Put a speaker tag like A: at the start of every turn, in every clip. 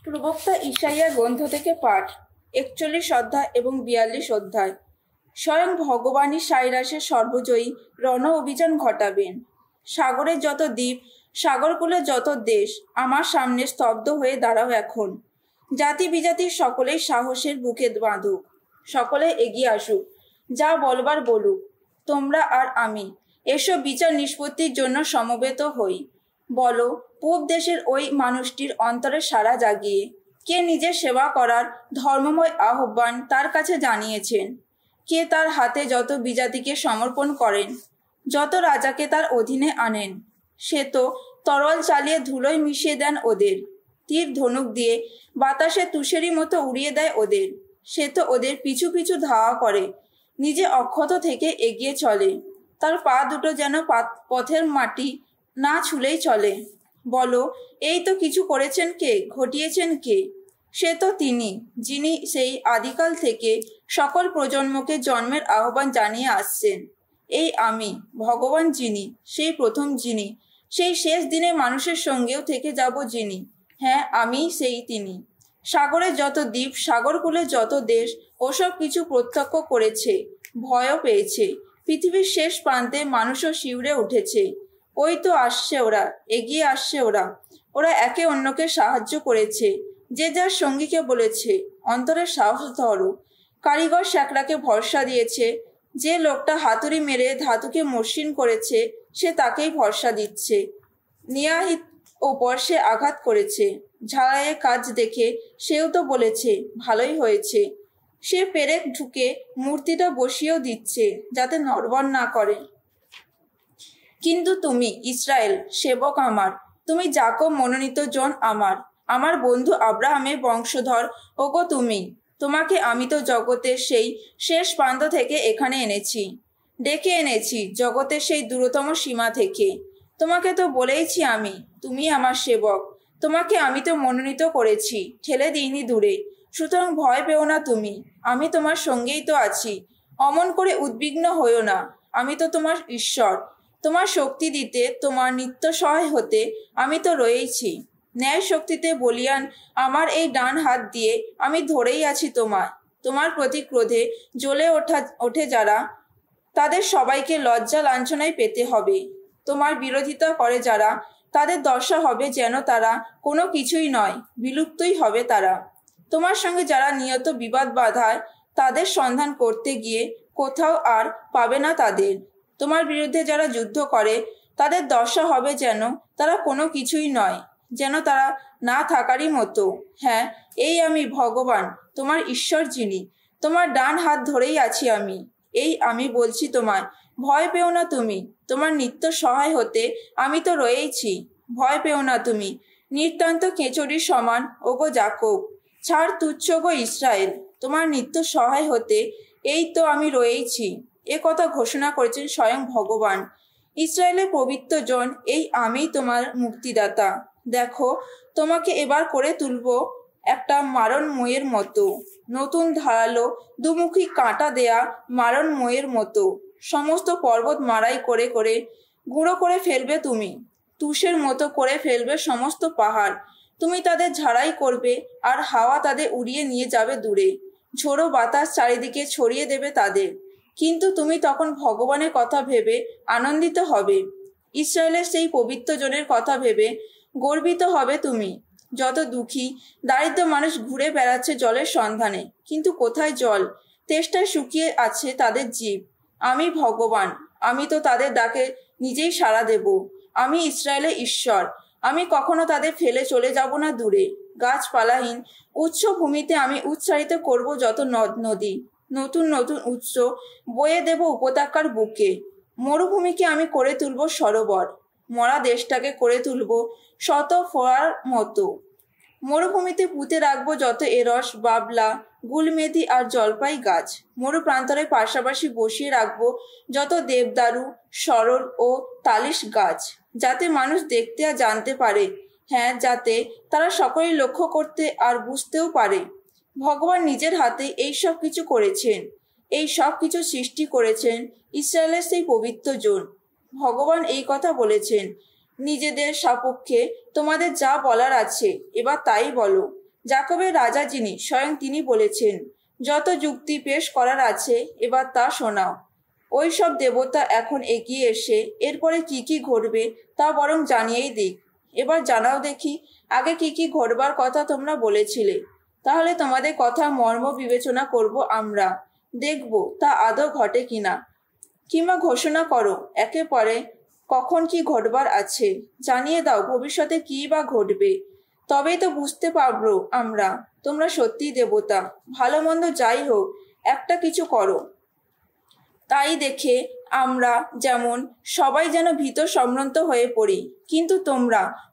A: প্রবক্তা ঈশাইয়া গ্রন্থ থেকে পাঠ ৪১ অধ্যায় এবং ৪২ অধ্যায়। স্বয়ং ভগবানই সাইরাসের সর্বজয়ী রণ অভিযান ঘটাবেন। সাগরের যত দ্বীপ, সাগরকুলের যত দেশ আমার সামনে স্তব্ধ হয়ে দাঁড়াও এখন। জাতি বিজাতির সকলেই সাহসের বুকে বাঁধুক, সকলে এগিয়ে আসুক, যা বলবার বলুক। তোমরা আর আমি এসব বিচার নিষ্পত্তির জন্য সমবেত হই। বলো, পূব দেশের ওই মানুষটির অন্তরে সাড়া জাগিয়ে কে নিজের সেবা করার ধর্মময় আহ্বান তার কাছে জানিয়েছেন? কে তার হাতে যত বিজাতিকে সমর্পণ করেন, যত রাজাকে তার অধীনে আনেন? সে তো তরল চালিয়ে ধুলোয় মিশিয়ে দেন ওদের, তীর ধনুক দিয়ে বাতাসে তুষেরই মতো উড়িয়ে দেয় ওদের। সে তো ওদের পিছু পিছু ধাওয়া করে, নিজে অক্ষত থেকে এগিয়ে চলে। তার পা দুটো যেন পথের মাটি না ছুলেই চলে। বলো, এই তো কিছু করেছেন কে, ঘটিয়েছেন কে? সে তো তিনি, যিনি সেই আদিকাল থেকে সকল প্রজন্মকে জন্মের আহ্বান জানিয়ে আসছেন। এই আমি ভগবান, যিনি সেই প্রথম, যিনি সেই শেষ দিনে মানুষের সঙ্গেও থেকে যাব, যিনি, হ্যাঁ আমি সেই তিনি। সাগরের যত দ্বীপ, সাগরকুলের যত দেশ ওসব কিছু প্রত্যক্ষ করেছে, ভয়ও পেয়েছে। পৃথিবীর শেষ প্রান্তে মানুষও শিউরে উঠেছে। ওই তো আসছে ওরা, এগিয়ে আসছে ওরা। ওরা একে অন্যকে সাহায্য করেছে, যে যার সঙ্গীকে বলেছে অন্তরের সাহস ধরো। কারিগর শ্যাকরাকে ভরসা দিয়েছে, যে লোকটা হাতুড়ি মেরে ধাতুকে মসৃণ করেছে সে তাকেই ভরসা দিচ্ছে। নিয়াহিত ওপর সে আঘাত করেছে, ঝাড়াইয়ের কাজ দেখে সেও তো বলেছে ভালোই হয়েছে। সে পেরেক ঢুকে মূর্তিটা বসিয়েও দিচ্ছে যাতে নড়বড় না করে। কিন্তু তুমি ইসরায়েল, সেবক আমার, তুমি যাকব মনোনীত জন আমার, আমার বন্ধু আব্রাহামের বংশধর, ওগো তুমি। তোমাকে আমি তো জগতের সেই শেষ প্রান্ত থেকে এখানে এনেছি, ডেকে এনেছি জগতের সেই দূরতম সীমা থেকে। তোমাকে তো বলেইছি আমি, তুমি আমার সেবক। তোমাকে আমি তো মনোনীত করেছি, ঠেলে দিইনি দূরে। সুতরাং ভয় পেও না তুমি, আমি তোমার সঙ্গেই তো আছি। অমন করে উদ্বিগ্ন হইও না, আমি তো তোমার ঈশ্বর। তোমার শক্তি দিতে, তোমার নিত্য সহায় হতে আমি তো রয়েইছি। ন্যায় শক্তিতে বলিয়ান আমার এই ডান হাত দিয়ে আমি ধরেই আছি তোমায়। তোমার প্রতি ক্রোধে জ্বলে ওঠে যারা, তাদের সবাইকে লজ্জা লাঞ্ছনায় পেতে হবে। তোমার বিরোধিতা করে যারা, তাদের দশা হবে যেন তারা কোনো কিছুই নয়, বিলুপ্তই হবে তারা। তোমার সঙ্গে যারা নিয়ত বিবাদ বাধায়, তাদের সন্ধান করতে গিয়ে কোথাও আর পাবে না তাদের। তোমার বিরুদ্ধে যারা যুদ্ধ করে, তাদের দশা হবে যেন তারা কোনো কিছুই নয়, যেন তারা না থাকারই মতো। হ্যাঁ, এই আমি ভগবান, তোমার ঈশ্বর, যিনি তোমার ডান হাত ধরেই আছি আমি। এই আমি বলছি তোমায়, ভয় পেও না তুমি, তোমার নিত্য সহায় হতে আমি তো রয়েইছি। ভয় পেও না তুমি, নিতান্ত কেঁচড়ির সমান ওগো যাকব। ছাড় তুচ্ছ গো ইসরায়েল, তোমার নিত্য সহায় হতে এই তো আমি রয়েইছি। এ কথা ঘোষণা করেছেন স্বয়ং ভগবান। ইসরায়েলের পবিত্র জন, এই আমি তোমার মুক্তিদাতা। দেখো, তোমাকে এবার করে তুলব একটা মারণ ময়ের মতো, নতুন ধারালো দুমুখী কাঁটা দেয়া মারণ ময়ের মতো। সমস্ত পর্বত মাড়াই করে করে গুঁড়ো করে ফেলবে তুমি, তুষের মতো করে ফেলবে সমস্ত পাহাড়। তুমি তাদের ঝাড়াই করবে, আর হাওয়া তাদের উড়িয়ে নিয়ে যাবে দূরে। ঝোড়ো বাতাস চারিদিকে ছড়িয়ে দেবে তাদের। কিন্তু তুমি তখন ভগবানের কথা ভেবে আনন্দিত হবে, ইসরায়েলের সেই পবিত্র জনের কথা ভেবে গর্বিত হবে তুমি। যত দুঃখী দারিদ্র মানুষ ঘুরে বেড়াচ্ছে জলের সন্ধানে, কিন্তু কোথায় জল? তেষ্টায় শুকিয়ে আছে তাদের জীব। আমি ভগবান, আমি তো তাদের ডাকে নিজেই সাড়া দেব। আমি ইসরায়েলের ঈশ্বর, আমি কখনো তাদের ফেলে চলে যাব না দূরে। গাছপালাহীন উচ্চ ভূমিতে আমি উচ্চারিত করব যত নদ নদী, নতুন নতুন উৎস বয়ে দেব উপত্যকার বুকে। মরুভূমিকে আমি করে তুলব সরোবর, মরা দেশটাকে করে তুলব শত ফোয়ারার মতো। মরুভূমিতে পুঁতে রাখবো যত এরস, বাবলা, গুলমেদি আর জলপাই গাছ। মরু প্রান্তরের পাশাপাশি বসিয়ে রাখবো যত দেবদারু, সরল ও তালিশ গাছ, যাতে মানুষ দেখতে আর জানতে পারে, হ্যাঁ, যাতে তারা সকলেই লক্ষ্য করতে আর বুঝতেও পারে ভগবান নিজের হাতে এই সব কিছু করেছেন। এই সব কিছু সৃষ্টি করেছেন ইসরায়েলের সেই পবিত্র জন। ভগবান এই কথা বলেছেন, নিজেদের সপক্ষে তোমাদের যা বলার আছে এবার তাই বলো। যাকবের রাজা যিনি স্বয়ং তিনি বলেছেন, যত যুক্তি পেশ করার আছে এবার তা শোনাও। ওই সব দেবতা এখন এগিয়ে এসে এরপরে কি কি ঘটবে তা বরং জানিয়েই দিক। এবার জানাও দেখি, আগে কি কি ঘটবার কথা তোমরা বলেছিলে। তাহলে তোমাদের কথা মর্ম বিবেচনা করব আমরা, দেখব তা আদৌ ঘটে কিনা। কিংবা ঘোষণা করো একেবারে কখন কি ঘটবার আছে, জানিয়ে দাও ভবিষ্যতে কী বা ঘটবে। তবেই তো বুঝতে পারবো আমরা তোমরা সত্যিই দেবতা। ভালো মন্দ যাই হোক, একটা কিছু করো। তাই দেখে আমরা যেমন সবাই যেন ভীত সম্ভ্রান্ত হয়ে পড়ি। কিন্তু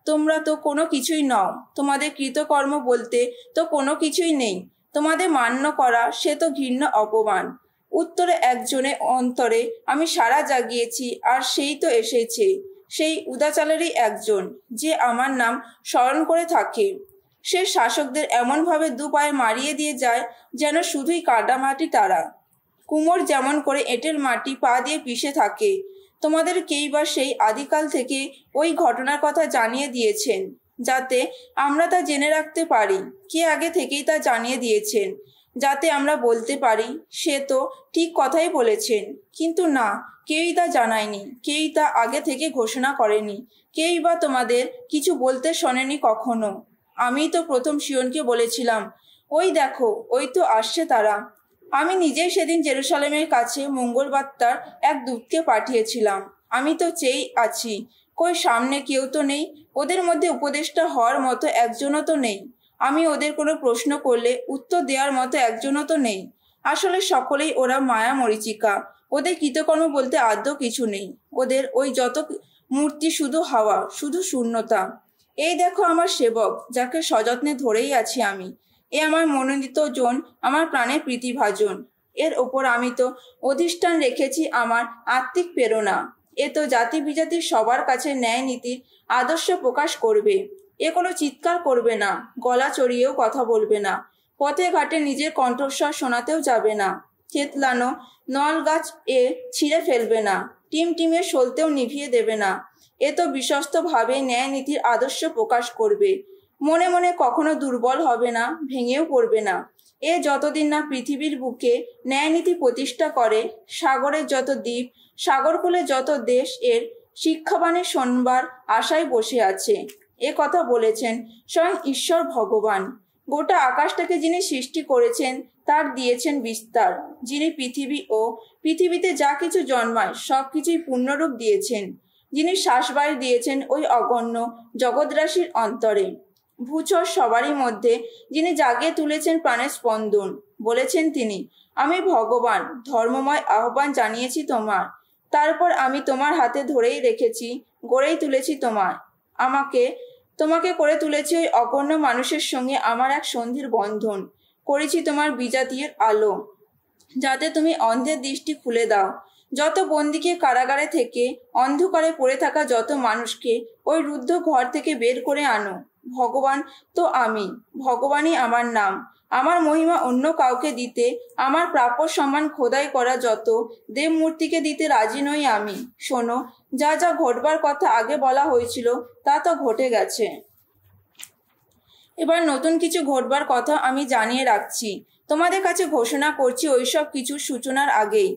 A: তোমরা তো কোনো কিছুই নও। তোমাদের কৃতকর্ম বলতে তো কোনো কিছুই নেই। তোমাদের মান্য করা সে তো ঘৃণ্য অপমান। উত্তরে একজনের অন্তরে আমি সাড়া জাগিয়েছি, আর সেই তো এসেছে, সেই উদাচালেরই একজন, যে আমার নাম স্মরণ করে থাকে। সে শাসকদের এমনভাবে দু পায়ে মারিয়ে দিয়ে যায় যেন শুধুই কাদামাটি তারা। কুমোর যেমন করে এঁটেল মাটি পা দিয়ে পিষে থাকে। তোমাদের কেই বা সেই আদিকাল থেকে ওই ঘটনার কথা জানিয়ে দিয়েছেন, যাতে আমরা তা জেনে রাখতে পারি। কে আগে থেকেই তা জানিয়ে দিয়েছেন, যাতে আমরা বলতে পারি সে তো ঠিক কথাই বলেছেন। কিন্তু না, কেউই তা জানায়নি, কেউই তা আগে থেকে ঘোষণা করেনি, কেউই বা তোমাদের কিছু বলতে শোনেনি কখনো। আমিই তো প্রথম সিয়নকে বলেছিলাম, ওই দেখো, ওই তো আসছে তারা। আমি নিজেই সেদিন জেরুসালেমের কাছে মঙ্গলবার্তার এক দূতকে পাঠিয়েছিলাম। আমি তো চেয়েই আছি, কই সামনে কেউ তো নেই, ওদের মধ্যে উপদেষ্টা হওয়ার মতো একজনও তো নেই। আমি ওদের কোনো প্রশ্ন করলে উত্তর দেওয়ার মতো একজনও তো নেই। আসলে সকলেই ওরা মায়া মরীচিকা। ওদের কৃতকর্ম বলতে আদৌ কিছু নেই। ওদের ওই যত মূর্তি শুধু হাওয়া, শুধু শূন্যতা। এই দেখো আমার সেবক, যাকে সযত্নে ধরেই আছি আমি। এ আমার মনোনীত জন, আমার প্রাণের প্রীতিভাজন। এর ওপর আমি তো অধিষ্ঠান রেখেছি আমার আত্মিক প্রেরণা। এ তো জাতি বিজাতির সবার কাছে ন্যায় নীতির আদর্শ প্রকাশ করবে। এ কোনো চিৎকার করবে না, গলা চড়িয়েও কথা বলবে না, পথে ঘাটে নিজের কণ্ঠস্বর শোনাতেও যাবে না, থেতলানো নল গাছ এ ছিঁড়ে ফেলবে না, টিমটিমে সলতেও নিভিয়ে দেবে না। এ তো বিশ্বস্তভাবে ন্যায় নীতির আদর্শ প্রকাশ করবে। মনে মনে কখনো দুর্বল হবে না, ভেঙেও পড়বে না। এ যতদিন না পৃথিবীর বুকে ন্যায়নীতি প্রতিষ্ঠা করে, সাগরের যত দ্বীপ, সাগরকুলে যত দেশ এর শিক্ষাবাণী শোনবার আশায় বসে আছে। এ কথা বলেছেন স্বয়ং ঈশ্বর ভগবান। গোটা আকাশটাকে যিনি সৃষ্টি করেছেন, তার দিয়েছেন বিস্তার। যিনি পৃথিবী ও পৃথিবীতে যা কিছু জন্মায় সব কিছুই পূর্ণরূপ দিয়েছেন। যিনি শ্বাসবায়ু দিয়েছেন ওই অগণ্য জগৎরাশির অন্তরে। ভূচর সবারই মধ্যে যিনি জাগিয়ে তুলেছেন প্রাণের স্পন্দন। বলেছেন তিনি, আমি ভগবান, ধর্মময় আহ্বান জানিয়েছি তোমার। তারপর আমি তোমার হাতে ধরেই রেখেছি, গড়েই তুলেছি তোমায়। তোমাকে করে তুলেছি ওই অগণ্য মানুষের সঙ্গে আমার এক সন্ধির বন্ধন। করেছি তোমার বিজাতির আলো, যাতে তুমি অন্ধের দৃষ্টি খুলে দাও। যত বন্দীকে কারাগারে থেকে অন্ধকারে পড়ে থাকা যত মানুষকে ওই রুদ্ধ ঘর থেকে বের করে আনো। ভগবান তো আমি, ভগবানই আমার নাম। আমার মহিমা অন্য কাউকে দিতে, আমার প্রাপ্য সম্মান খোদাই করা যত দেবমূর্তিকে দিতে রাজি নই আমি। শোনো, যা যা ঘটবার কথা আগে বলা হয়েছিল তা তো ঘটে গেছে। এবার নতুন কিছু ঘটবার কথা আমি জানিয়ে রাখছি। তোমাদের কাছে ঘোষণা করছি ওইসব কিছুর সূচনার আগেই।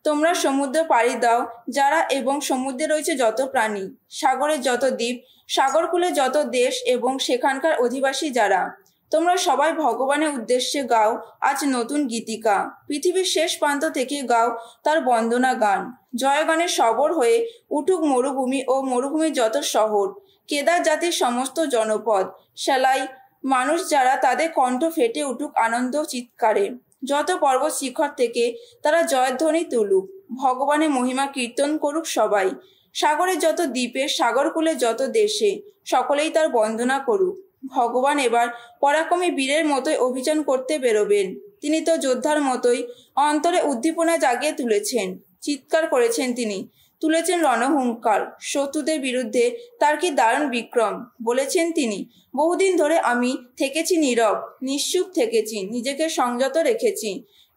A: তোমরা সমুদ্র পাড়ি দাও যারা, এবং সমুদ্রে রয়েছে যত প্রাণী, সাগরের যত দ্বীপ, সাগরকুলে যত দেশ এবং সেখানকার অধিবাসী যারা, তোমরা সবাই ভগবানের উদ্দেশ্যে গাও আজ নতুন গীতিকা। পৃথিবীর শেষ প্রান্ত থেকে গাও তার বন্দনা গান। জয়গানের সবর হয়ে উঠুক মরুভূমি ও মরুভূমির যত শহর, কেদার জাতির সমস্ত জনপদ, সেলাই মানুষ যারা, তাদের কণ্ঠ ফেটে উঠুক আনন্দ চিৎকারে। যত পর্বত শিখর থেকে তারা জয়ধ্বনি তুলুক, ভগবানের মহিমা কীর্তন করুক সবাই। সাগরের যত দ্বীপে, সাগরকুলে যত দেশে, সকলেই তার বন্দনা করুক। ভগবান এবার পরাক্রমী বীরের মতোই অভিযান করতে বেরোবেন। তিনি তো যোদ্ধার মতোই অন্তরে উদ্দীপনা জাগিয়ে তুলেছেন। চিৎকার করেছেন তিনি, তুলেছেন রণহুঙ্কার। শত্রুদের বিরুদ্ধে তার কি দারুণ বিক্রম। বলেছেন তিনি, বহুদিন ধরে আমি থেকেছি নীরব, নিশ্চুপ থেকেছি, নিজেকে সংযত রেখেছি,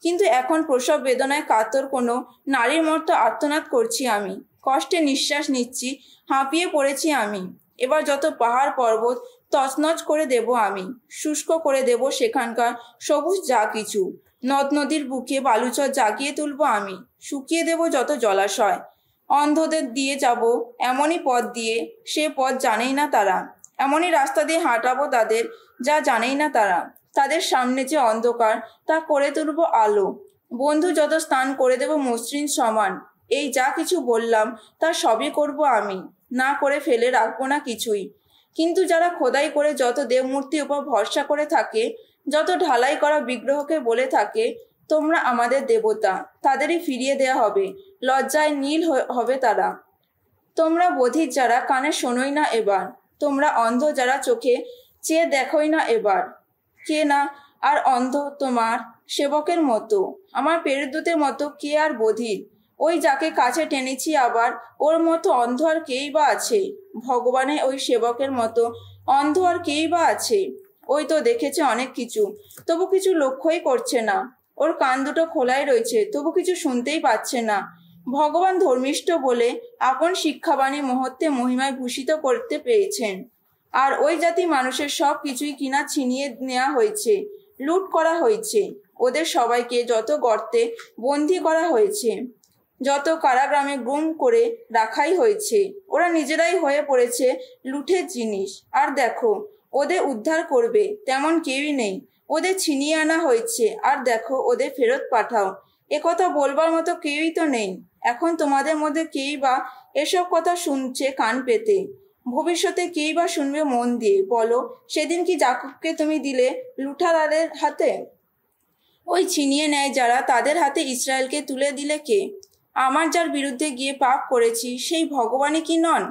A: কিন্তু এখন প্রসব বেদনায় কাতর কোনো নারীর মতো আর্তনাদ করছি আমি। কষ্টে নিঃশ্বাস নিচ্ছি, হাঁপিয়ে পড়েছি আমি। এবার যত পাহাড় পর্বত তছনছ করে দেব আমি, শুষ্ক করে দেব সেখানকার সবুজ যা কিছু। নদ নদীর বুকে বালুচর জাগিয়ে তুলব আমি, শুকিয়ে দেব যত জলাশয়। অন্ধদের দিয়ে যাব এমনই পথ দিয়ে, সে পথ জানেই না তারা। এমনই রাস্তা দিয়ে হাঁটাবো তাদের, যা জানেই না তারা। তাদের সামনে যে অন্ধকার, তা করে তুলব আলো। বন্ধু যত স্নান করে দেব মসৃণ সমান। এই যা কিছু বললাম তা সবই করব আমি, না করে ফেলে রাখবো না কিছুই। কিন্তু যারা খোদাই করে যত দেবমূর্তির উপর ভরসা করে থাকে, যত ঢালাই করা বিগ্রহকে বলে থাকে তোমরা আমাদের দেবতা, তাদেরই ফিরিয়ে দেয়া হবে। লজ্জায় নীল হবে তারা। তোমরা বধির যারা কানে শোনোই না এবার, তোমরা অন্ধ যারা চোখে চেয়ে দেখোই না এবার। কে না আর অন্ধ তোমার সেবকের মতো, আমার পেরুদূতের মতো কে আর বধির? ওই যাকে কাছে টেনেছি আবার, ওর মতো অন্ধ আর কেই বা আছে? ভগবানের ওই সেবকের মতো অন্ধ আর কেই বা আছে? ওই তো দেখেছে অনেক কিছু, তবু কিছু লক্ষ্যই করছে না। ওর কান দুটো খোলাই রয়েছে, তবু কিছু শুনতেই পাচ্ছে না। ভগবান ধর্মিষ্ঠ বলে আপন শিক্ষাবাণী মুহূর্তে মহিমায় ভূষিত করতে পেরেছেন। আর ওই জাতি মানুষের সব কিছুই কিনা ছিনিয়ে নেওয়া হয়েছে, লুট করা হয়েছে। ওদের সবাইকে যত গর্তে বন্দি করা হয়েছে, যত কারাগ্রামে গুম করে রাখাই হয়েছে। ওরা নিজেরাই হয়ে পড়েছে লুঠের জিনিস। আর দেখো, ওদের উদ্ধার করবে তেমন কেউই নেই। ওদের ছিনিয়ে আনা হয়েছে, আর দেখো ওদের ফেরত পাঠাও একথা বলবার মতো কেউই তো নেই। এখন তোমাদের মধ্যে কেই বা এসব কথা শুনছে কান পেতে? ভবিষ্যতে কেই বা শুনবে মন দিয়ে? বলো, সেদিন কি যাকুবকে তুমি দিলে লুঠারাদের হাতে? ওই ছিনিয়ে নেয় যারা, তাদের হাতে ইসরায়েলকে তুলে দিলে কে? আমার যার বিরুদ্ধে গিয়ে পাপ করেছি, সেই ভগবানই কি নন?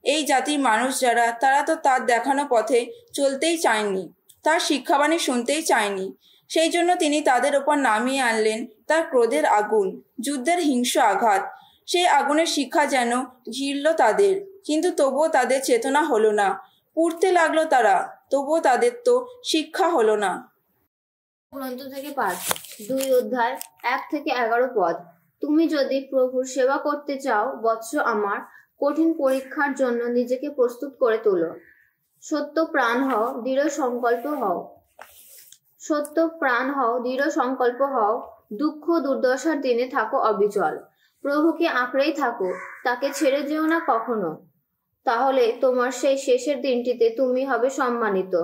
A: এই জাতির মানুষ যারা, তারা তো তার দেখানো পথে চলতেই চায়নি, তার শিক্ষাবাণী শুনতেই চায়নি। সেই জন্য তিনি তাদের ওপর নামিয়ে আনলেন তার ক্রোধের আগুন, যুদ্ধের হিংস্র আঘাত। সেই আগুনের শিক্ষা যেন ঘিরল তাদের, কিন্তু তবুও তাদের চেতনা হলো না। পুড়তে লাগলো তারা, তবুও তাদের তো শিক্ষা হলো না।
B: গ্রন্থ থেকে পাঠ, 2 অধ্যায়, 1 থেকে 11 পদ। তুমি যদি প্রভুর সেবা করতে চাও বৎস আমার, কঠিন পরীক্ষার জন্য নিজেকে প্রস্তুত করে তোলো। সত্য প্রাণ হও, দৃঢ় সংকল্প হও। সত্য প্রাণ হও, দৃঢ় সংকল্প হও। দুঃখ দুর্দশার দিনে থাকো অবিচল। প্রভুকে আঁকড়েই থাকো, তাকে ছেড়ে যেও না কখনো। তাহলে তোমার সেই শেষের দিনটিতে তুমি হবে সম্মানিত।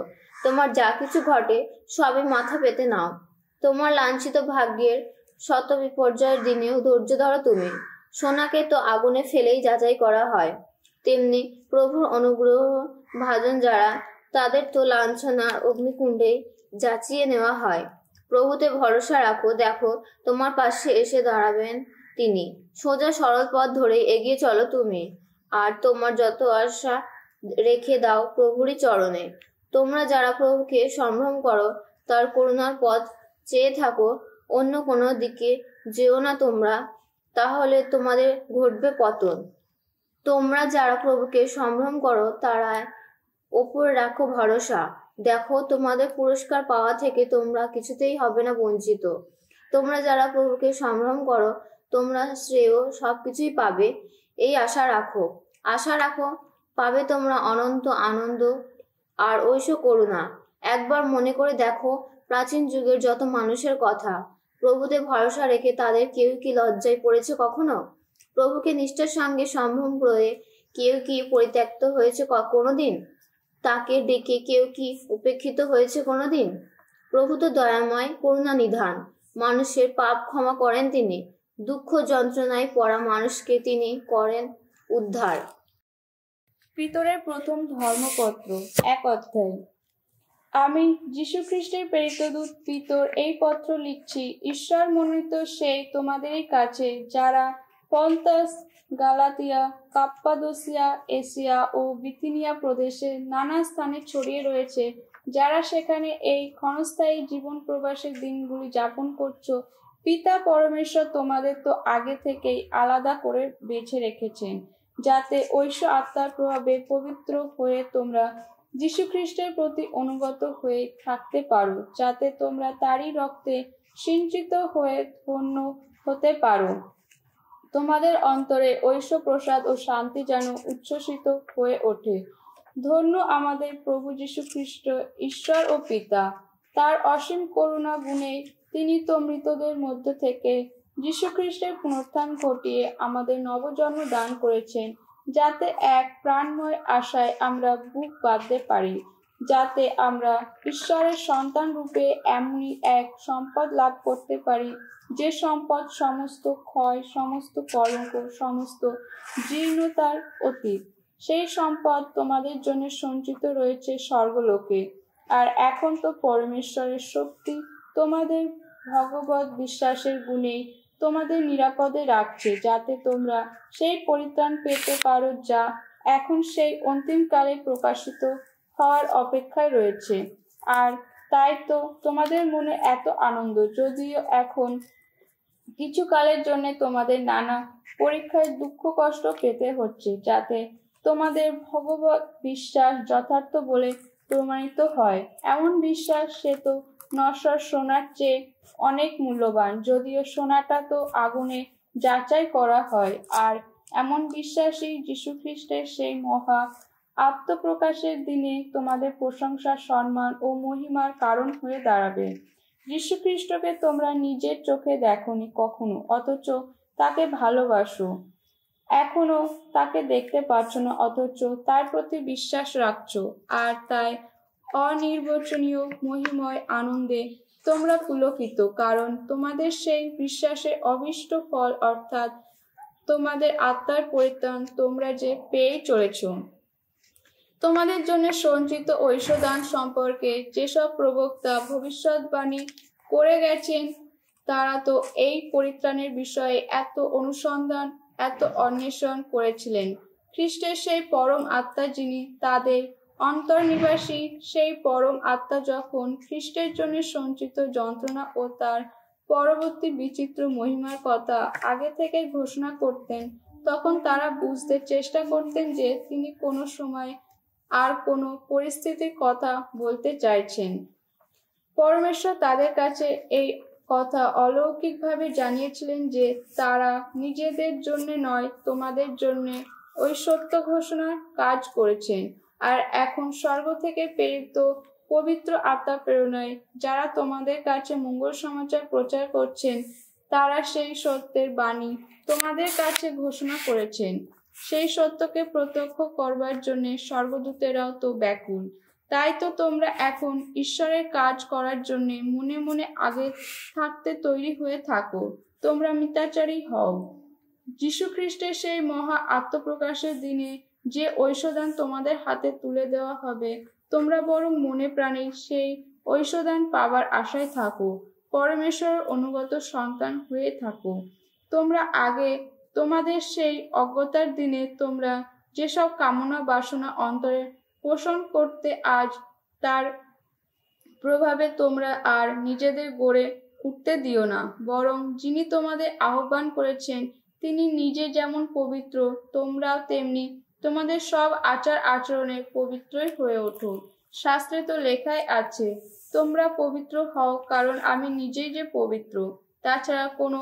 B: তোমার যা কিছু ঘটে সবে মাথা পেতে নাও। তোমার লাঞ্ছিত ভাগ্যের শত বিপর্যয়ের দিনেও ধৈর্য ধরো তুমি। সোনাকে তো আগুনে ফেলেই যাচাই করা হয়, তেমনি প্রভুর অনুগ্রহ ভাজন যারা, তাদের তো লাঞ্ছনার অগ্নিকুণ্ডেই যাচিয়ে নেওয়া হয়। প্রভুতে ভরসা রাখো, দেখো তোমার পাশে এসে দাঁড়াবেন তিনি। সোজা সরল পথ ধরে এগিয়ে চলো তুমি, আর তোমার যত আশা রেখে দাও প্রভুরই চরণে। তোমরা যারা প্রভুকে সম্ভ্রম করো, তার করুণার পথ চেয়ে থাকো, অন্য কোনো দিকে যেও না তোমরা, তাহলে তোমাদের ঘটবে পতন। তোমরা যারা প্রভুকে সম্ভ্রম করো, তারা ওপর রাখো ভরসা। দেখো তোমাদের পুরস্কার পাওয়া থেকে তোমরা কিছুতেই হবে না বঞ্চিত। তোমরা যারা প্রভুকে সম্ভ্রম করো, তোমরা শ্রেয় সবকিছুই পাবে, এই আশা রাখো। আশা রাখো পাবে তোমরা অনন্ত আনন্দ আর ঐশ করুণা। একবার মনে করে দেখো প্রাচীন যুগের যত মানুষের কথা। প্রভুতে ভরসা রেখে তাদের কেউ কি লজ্জায় পড়েছে কখনো? প্রভুকে নিষ্ঠার সঙ্গে সম্ভ্রম করে কেউ কি পরিত্যক্ত হয়েছে কোনোদিন? তাকে ডেকে কেউ কি উপেক্ষিত হয়েছে কোনোদিন? প্রভু তো দয়াময়, করুণা নিধান। মানুষের পাপ ক্ষমা করেন তিনি। দুঃখ যন্ত্রণায় পড়া মানুষকে তিনি করেন উদ্ধার।
C: পিতরের প্রথম ধর্মপত্র, 1 অধ্যায়। আমি যীশুখ্রিস্টের প্রেরিত দূত পিতর এই পত্র লিখছি, ঈশ্বর মনোনীত সেই তোমাদেরই কাছে, যারা পন্তাস, গালাতিয়া, কাপ্পাদোসিয়া, এশিয়া ও বিথিনিয়া প্রদেশে নানা স্থানে ছড়িয়ে রয়েছে, যারা সেখানে এই ক্ষণস্থায়ী জীবন প্রবাসের দিনগুলি যাপন করছো। পিতা পরমেশ্বর তোমাদের তো আগে থেকেই আলাদা করে বেছে রেখেছেন, যাতে ঐশ্ব আত্মার প্রভাবে পবিত্র হয়ে তোমরা যীশুখ্রিস্টের প্রতি অনুগত হয়ে থাকতে পারো, যাতে তোমরা তারই রক্তে সিঞ্চিত হয়ে ধন্য হতে পারো। তোমাদের অন্তরে ঐশ্ব প্রসাদ ও শান্তি যেন উচ্ছ্বসিত হয়ে ওঠে। ধন্য আমাদের প্রভু যীশু খ্রিস্ট, ঈশ্বর ও পিতা। তার অসীম করুণা গুণে তিনি তো মৃতদের মধ্য থেকে যীশু খ্রিস্টের পুনরুত্থান ঘটিয়ে আমাদের নবজন্ম দান করেছেন, যাতে এক প্রাণময় আশায় আমরা বুক বাঁধতে পারি, যাতে আমরা ঈশ্বরের সন্তান রূপে এমনই এক সম্পদ লাভ করতে পারি, যে সম্পদ সমস্ত ক্ষয়, সমস্ত কলঙ্ক, সমস্ত জীর্ণতার অতীত। সেই সম্পদ তোমাদের জন্য সঞ্চিত রয়েছে স্বর্গলোকে, আর এখন তো পরমেশ্বরের শক্তি তোমাদের ভগবত বিশ্বাসের গুণেই তোমাদের নিরাপদে রাখছে, যাতে তোমরা সেই পরিত্রাণ পেতে পারো যা এখন সেই অন্তিমকালে প্রকাশিত হওয়ার অপেক্ষায় রয়েছে। আর তাই তো তোমাদের মনে এত আনন্দ, যদিও এখন কিছু কালের জন্য তোমাদের নানা পরীক্ষায় দুঃখ কষ্ট পেতে হচ্ছে, যাতে তোমাদের ভগবত বিশ্বাস যথার্থ বলে প্রমাণিত হয়। এমন বিশ্বাস সে তো নশ্বর সোনার চেয়ে অনেক মূল্যবান, যদিও সোনাটা তো আগুনে যাচাই করা হয়। আর এমন বিশ্বাসই যীশু খ্রিস্টের সেই মহা আত্মপ্রকাশের দিনে তোমাদের প্রশংসা, সম্মান ও মহিমার কারণ হয়ে দাঁড়াবে। যীশু খ্রিস্টকে তোমরা নিজের চোখে দেখোনি কখনো, অথচ তাকে ভালোবাসো। এখনো তাকে দেখতে পাচ্ছ না, অথচ তার প্রতি বিশ্বাস রাখছো, আর তাই অনির্বচনীয় মহিময় আনন্দে তোমরা পুলকিত, কারণ তোমাদের সেই বিশ্বাসের অভীষ্ট ফল অর্থাৎ তোমাদের আত্মার পরিত্রাণ তোমরা যে পেয়ে চলেছ। তোমাদের জন্য সঞ্চিত ঐশ্বদান সম্পর্কে যেসব প্রবক্তা ভবিষ্যৎবাণী করে গেছেন, তারা তো এই পরিত্রাণের বিষয়ে এত অনুসন্ধান, এত অন্বেষণ করেছিলেন। খ্রিস্টের সেই পরম আত্মা, যিনি তাদের অন্তর্নিবাসী, সেই পরম আত্মা যখন খ্রিস্টের জন্য সঞ্চিত যন্ত্রণা ও তার পরবর্তী বিচিত্র মহিমার কথা আগে থেকে ঘোষণা করতেন, তখন তারা বুঝতে চেষ্টা করতেন যে তিনি কোনো সময় আর কোনো পরিস্থিতির কথা বলতে চাইছেন। পরমেশ্বর তাদের কাছে এই কথা অলৌকিকভাবে জানিয়েছিলেন যে তারা নিজেদের জন্য নয়, তোমাদের জন্য ওই সত্য ঘোষণার কাজ করেছেন। আর এখন স্বর্গ থেকে প্রেরিত পবিত্র আত্মা প্রেরণায় যারা তোমাদের কাছে মঙ্গল সমাচার প্রচার করছেন, তারা সেই সত্যের বাণী তোমাদের কাছে ঘোষণা করেছেন। সেই সত্যকে প্রত্যক্ষ করবার জন্য স্বর্গদূতেরাও তো ব্যাকুল। তাই তো তোমরা এখন ঈশ্বরের কাজ করার জন্য মনে মনে আগে থাকতে তৈরি হয়ে থাকো। তোমরা মিতাচারী হও। যীশু খ্রিস্টের সেই মহা আত্মপ্রকাশের দিনে যে ঐশ্বদান তোমাদের হাতে তুলে দেওয়া হবে, তোমরা বরং মনে প্রাণে সেই ঐশ্বদান পাবার আশায় থাকো, পরমেশ্বরের অনুগত সন্তান হয়ে থাকো। তোমরা আগে তোমাদের সেই অজ্ঞতার দিনে তোমরা যেসব কামনা বাসনা অন্তরে পোষণ করতে, আজ তার প্রভাবে তোমরা আর নিজেদের গড়ে উঠতে দিও না, বরং যিনি তোমাদের আহ্বান করেছেন তিনি নিজে যেমন পবিত্র, তোমরাও তেমনি তোমাদের সব আচার আচরণে পবিত্রই হয়ে ওঠো। শাস্ত্রে তো লেখাই আছে, তোমরা পবিত্র হও, কারণ আমি নিজেই যে পবিত্র। তাছাড়া কোনো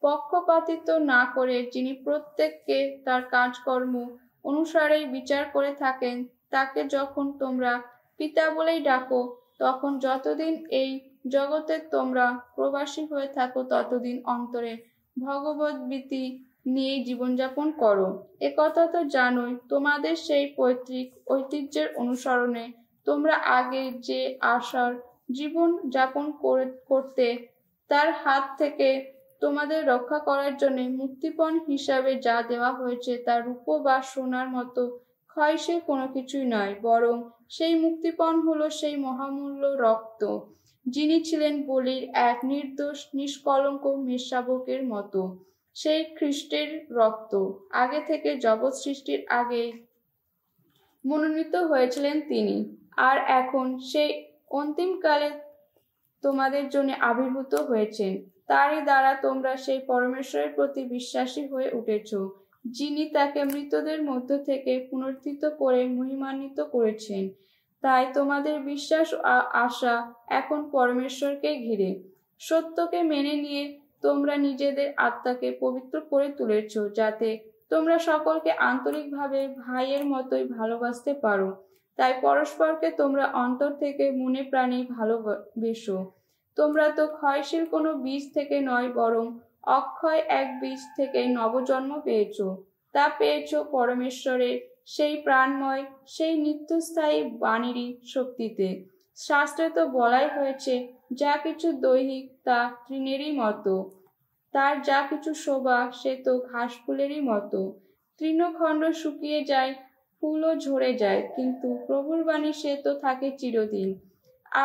C: পক্ষপাতিত্ব না করে যিনি প্রত্যেককে তার কাজকর্ম অনুসারেই বিচার করে থাকেন, তাকে যখন তোমরা পিতা বলেই ডাকো, তখন যতদিন এই জগতে তোমরা প্রবাসী হয়ে থাকো, ততদিন অন্তরে ভগবদ্ভীতি নিয়েই জীবনযাপন করো। একথা তো জানোই, তোমাদের সেই পৈতৃক ঐতিহ্যের অনুসরণে তোমরা আগে যে আশার জীবন যাপন করতে, তার হাত থেকে তোমাদের রক্ষা করার জন্য মুক্তিপণ হিসাবে যা দেওয়া হয়েছে তা রূপ বা সোনার মতো ক্ষয়শীল কোনো কিছুই নয়, বরং সেই মুক্তিপণ হলো সেই মহামূল্য রক্ত, যিনি ছিলেন বলির এক নির্দোষ নিষ্কলঙ্ক মেষশাবকের মতো। সেই খ্রিস্টের রক্ত আগে থেকে জগৎ সৃষ্টির আগে মনোনীত হয়েছিলেন তিনি, আর এখন সেই অন্তিমকালে তোমাদের জন্য আবির্ভূত হয়েছেন। তারই দ্বারা তোমরা সেই পরমেশ্বরের প্রতি বিশ্বাসী হয়ে উঠেছ, যিনি তাকে মৃতদের মধ্য থেকে পুনরুত্থিত করে মহিমান্বিত করেছেন। তাই তোমাদের বিশ্বাস ও আশা এখন পরমেশ্বরকে ঘিরে। সত্যকে মেনে নিয়ে তোমরা নিজেদের আত্মাকে পবিত্র করে তুলেছ, যাতে তোমরা সকলকে আন্তরিকভাবে ভাইয়ের মতোই ভালোবাসতে পারো। তাই পরস্পরকে তোমরা অন্তর থেকে মনে প্রাণে ভালোবেসো। তোমরা তো ক্ষয়শীল কোনো বীজ থেকে নয়, বরং অক্ষয় এক বীজ থেকে নবজন্ম পেয়েছ। তা পেয়েছ পরমেশ্বরের সেই প্রাণময়, সেই নিত্যস্থায়ী বাণীরই শক্তিতে। শাস্ত্রে তো বলাই হয়েছে, যা কিছু দৈহিক তা তৃণেরই মতো, তার যা কিছু শোভা সে তো ঘাস ফুলেরই মতো। তৃণখণ্ড শুকিয়ে যায়, ফুলও ঝরে যায়, কিন্তু প্রভুর বাণী সে তো থাকে চিরদিন।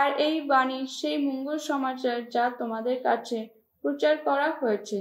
C: আর এই বাণী সেই মঙ্গল সমাচার যা তোমাদের কাছে প্রচার করা হয়েছে।